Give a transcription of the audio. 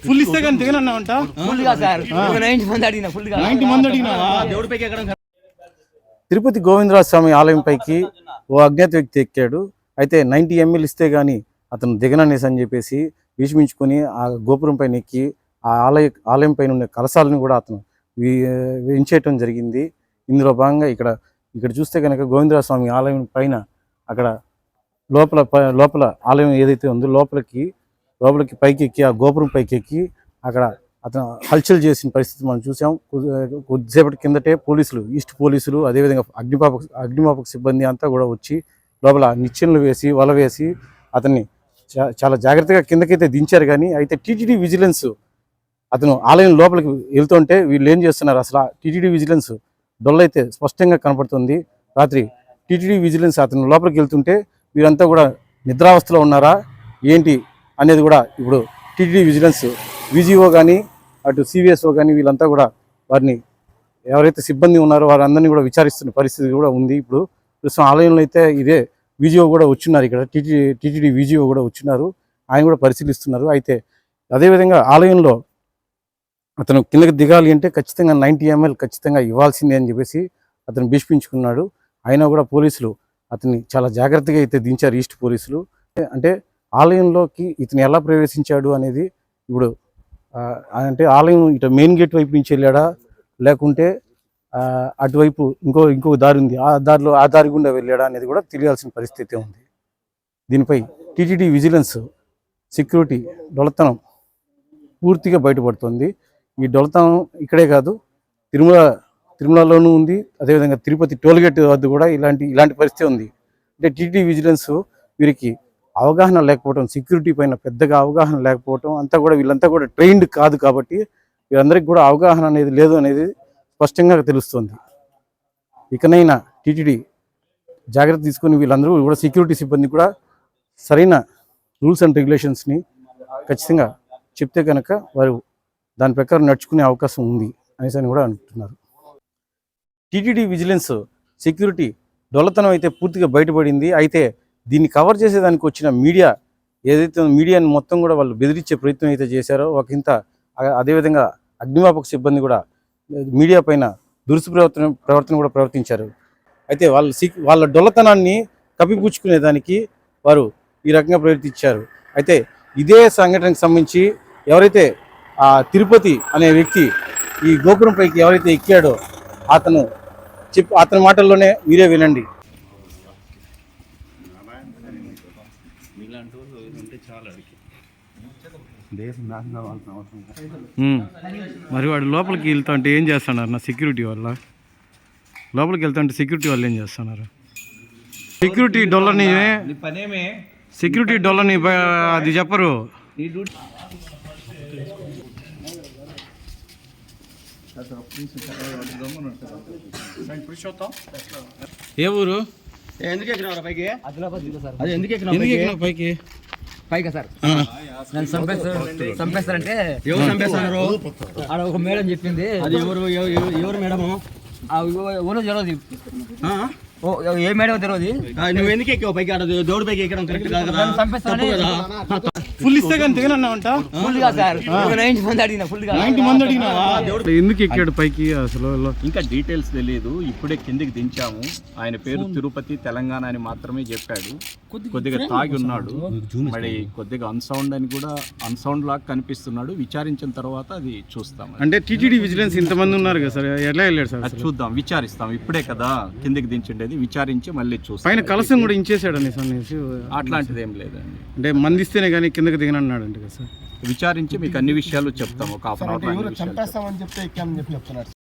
Full ఇస్తే కానీ దిగనన్నావంట. Full గా సార్ 90 మంది అడిగినా ఫుల్ గా 90 మంది అడిగినావా? దేవుడి పైకి ఎక్కడం. తిరుపతి గోవిందరాజ స్వామి ఆలయం పైకి ఓ అజ్ఞాత వ్యక్తి ఎక్కాడు. అయితే 90 ml ఇస్తే గానీ అతను దిగననేసి అని చెప్పేసి భీష్మించుకొని ఆ గోపురం పైన ఎక్కి ఆ ఆలయం పైన ఉండే కలశాలను కూడా అతను వేయించేయటం జరిగింది. ఇందులో భాగంగా ఇక్కడ చూస్తే కనుక గోవిందరాజ స్వామి ఆలయం పైన అక్కడ లోపల ఆలయం ఏదైతే ఉందో లోపలికి పైకి ఎక్కి ఆ గోపురం పైకి ఎక్కి అక్కడ అతను హల్చల్ చేసిన పరిస్థితి మనం చూసాం. కొద్దిసేపటి కిందటే పోలీసులు, ఈస్ట్ పోలీసులు, అదేవిధంగా అగ్నిమాపక సిబ్బంది అంతా కూడా వచ్చి లోపల నిచ్చెనలు వేసి వల వేసి అతన్ని చాలా జాగ్రత్తగా కిందకైతే దించారు. కానీ అయితే టీటీడీ విజిలెన్స్ అతను ఆలయం లోపలికి వెళ్తుంటే వీళ్ళు ఏం చేస్తున్నారు, అసలు టీటీడీ విజిలెన్స్ డొల్లైతే స్పష్టంగా కనపడుతుంది. రాత్రి టీటీడీ విజిలెన్స్ అతను లోపలికి వెళ్తుంటే వీరంతా కూడా నిద్రావస్థలో ఉన్నారా ఏంటి అనేది కూడా ఇప్పుడు టీటీడీ విజిలెన్స్ విజిఓ కానీ అటు సివిఎస్ఓ కానీ వీళ్ళంతా కూడా వారిని ఎవరైతే సిబ్బంది ఉన్నారో వారందరినీ కూడా విచారిస్తున్న పరిస్థితి కూడా ఉంది. ఇప్పుడు ప్రస్తుతం ఆలయంలో అయితే ఇదే విజిఓ కూడా వచ్చిన్నారు, ఇక్కడ టీటీడీ విజిఓ కూడా వచ్చినారు, ఆయన కూడా పరిశీలిస్తున్నారు. అయితే అదేవిధంగా ఆలయంలో అతను కిందకి దిగాలి అంటే ఖచ్చితంగా 90 ml ఖచ్చితంగా ఇవ్వాల్సిందే అని చెప్పేసి అతను భీష్మించుకున్నాడు. అయినా కూడా పోలీసులు అతన్ని చాలా జాగ్రత్తగా అయితే దించారు, ఈస్ట్ పోలీసులు. అంటే ఆలయంలోకి ఇతను ఎలా ప్రవేశించాడు అనేది ఇప్పుడు అంటే ఆలయం ఇటు మెయిన్ గేట్ వైపు నుంచి వెళ్ళాడా లేకుంటే అటువైపు ఇంకో దారి ఉంది, ఆ దారి గుండా వెళ్ళాడా అనేది కూడా తెలియాల్సిన పరిస్థితి ఉంది. దీనిపై టీటీడీ విజిలెన్స్ సెక్యూరిటీ డొలతనం పూర్తిగా బయటపడుతుంది. ఈ డొలతనం ఇక్కడే కాదు, తిరుమలలోనూ ఉంది, అదేవిధంగా తిరుపతి టోల్గేట్ వద్ద కూడా ఇలాంటి పరిస్థితి ఉంది. అంటే టీటీడీ విజిలెన్స్ వీరికి అవగాహన లేకపోవడం, సెక్యూరిటీ పైన పెద్దగా అవగాహన లేకపోవడం, వీళ్ళంతా కూడా ట్రైన్డ్ కాదు కాబట్టి వీరందరికీ కూడా అవగాహన అనేది లేదు అనేది స్పష్టంగా తెలుస్తుంది. ఇకనైనా టీటీడీ జాగ్రత్త తీసుకొని వీళ్ళందరూ కూడా సెక్యూరిటీ సిబ్బంది కూడా సరైన రూల్స్ అండ్ రెగ్యులేషన్స్ని ఖచ్చితంగా చెప్తే కనుక వారు దాని ప్రకారం నడుచుకునే అవకాశం ఉంది అనేసి అని కూడా అంటున్నారు. టీటీడీ విజిలెన్స్ సెక్యూరిటీ డొల్లతనం అయితే పూర్తిగా బయటపడింది. అయితే దీన్ని కవర్ చేసేదానికి వచ్చిన మీడియా ఏదైతే మీడియాని మొత్తం కూడా వాళ్ళు బెదిరించే ప్రయత్నం అయితే చేశారో ఒకంత, అదేవిధంగా అగ్నిమాపక సిబ్బంది కూడా మీడియా పైన ప్రవర్తన కూడా ప్రవర్తించారు. అయితే వాళ్ళ డొల్లతనాన్ని కప్పిపుచ్చుకునేదానికి వారు ఈ రకంగా ప్రవర్తించారు. అయితే ఇదే సంఘటనకు సంబంధించి ఎవరైతే ఆ తిరుపతి అనే వ్యక్తి ఈ గోపురం పైకి ఎవరైతే ఎక్కాడో అతని మాటల్లోనే మీరే వినండి. మరి వాడు లోపలికి వెళ్తా అంటే ఏం చేస్తున్నారు? నా సెక్యూరిటీ వల్ల లోపలికి వెళ్తా అంటే సెక్యూరిటీ వాళ్ళు ఏం చేస్తున్నారు? సెక్యూరిటీ డొల్లని అది చెప్పరు. ఏ ఊరు? ఎందుకు ఎక్కినావు పైకి? పైకి పైకా సార్ నన్ను చంపేస్తారంటే ఎవరు చంపేస్తున్నారు? ఆడ ఒక మేడం చెప్పింది. అది ఎవరు మేడము? ఎవరో తెలియదు. ఏ మేడం తెలియదు. నువ్వు ఎందుకు ఎక్కావు పైకి? దౌడు పైకి ఎక్కడం కరెక్ట్ కాదు కదా. ఫుల్ ఇస్తే కానీ దిగనన్నావంట. ఫుల్ గా సార్ 90 మంది అడిగినా ఫుల్ గా 90 మంది అడిగినావా? ఎందుకు ఎక్కాడు పైకి? అసలు ఇంకా డీటెయిల్స్ తెలియదు, ఇప్పుడే కిందికి దించాము. ఆయన పేరు తిరుపతి తెలంగాణ అని మాత్రమే చెప్పాడు. కొద్దిగా తాగి ఉన్నాడు, మరి కొద్దిగా అన్సౌండ్ లాగా కనిపిస్తున్నాడు. విచారించిన తర్వాత అది చూస్తాం. అంటే టీటీడీ విజిలెన్స్ ఇంతమంది ఉన్నారు కదా సార్, ఎలా వెళ్ళాడు సార్? అది చూద్దాం, విచారిస్తాం. ఇప్పుడే కదా కిందికి దించిండేది, విచారించి మళ్ళీ చూస్తాం. పైన కలసం కూడా ఇంచేసాడు అనేసి అట్లాంటిది ఏం లేదండి. అంటే మందిస్తేనే కానీ కిందకి దిగనన్నాడు అంటే కదా సార్. విచారించి మీకు అన్ని విషయాలు చెప్తాం. ఒక హాఫ్ అన్ అవర్. చంపేస్తామని చెప్తే ఎక్కామని చెప్తున్నారు.